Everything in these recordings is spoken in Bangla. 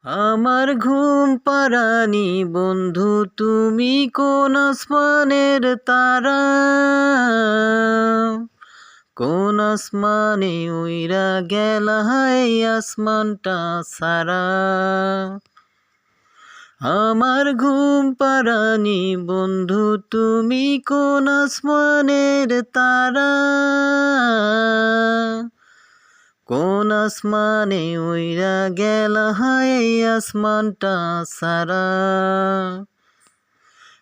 আমার ঘুম পাড়ানি বন্ধু, তুমি কোন আসমানের তারা? কোন আসমানে উইরা গেলা হায় আসমানটা সারা? আমার ঘুম পাড়ানি বন্ধু, তুমি কোন আসমানের তারা? কোন আসমানে উইরা গেলা হায় আসমানটা সারা?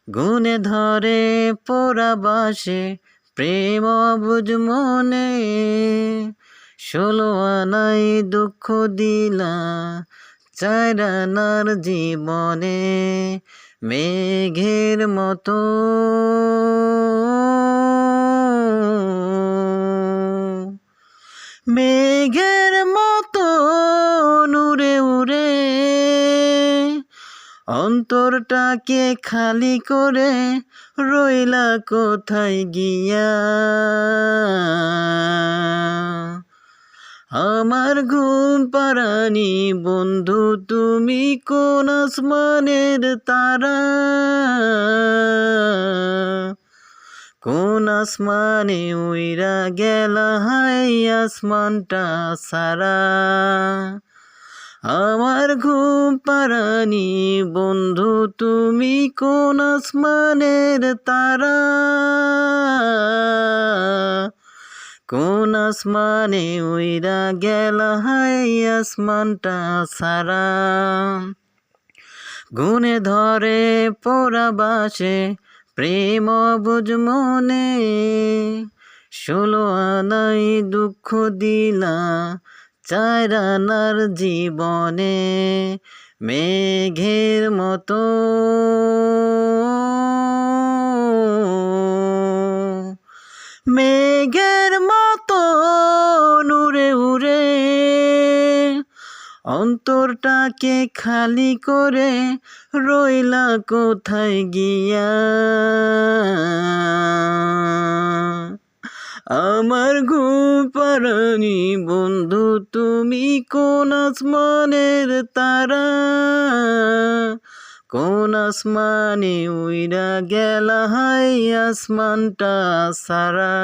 গুনে ধরে পোড়া বাসে প্রেম অবুঝ মনে, 16 আনায় দুঃখ দিলা 4 আনার জীবনে। মেঘের মতো মেঘের মতো উড়ে উড়ে অন্তরটাকে খালি করে রইলা কোথায় গিয়া? আমার ঘুম পাড়ানি বন্ধু, তুমি কোন আসমানের তারা? কোন আসমানে উইরা গেলা হায় আসমানটা সারা? আমার ঘুম পাড়ানি বন্ধু, তুমি কোন আসমানের তারা? কোন আসমানে উইরা গেলা হায় আসমানটা সারা? গুনে ধরে পোড়া বাসে প্রেম অবুঝ মনে, 16 আনায় দুঃখ দিলা 4 আনার জীবনে। মেঘের মতো মেঘের মতো উড়ে উড়ে অন্তরটাকে খালি করে রইলা কোথায় গিয়া? আমার ঘুম পাড়ানি বন্ধু, তুমি কোন আসমানের তারা? কোন আসমানে উইরা গেলা হায় আসমানটা সারা?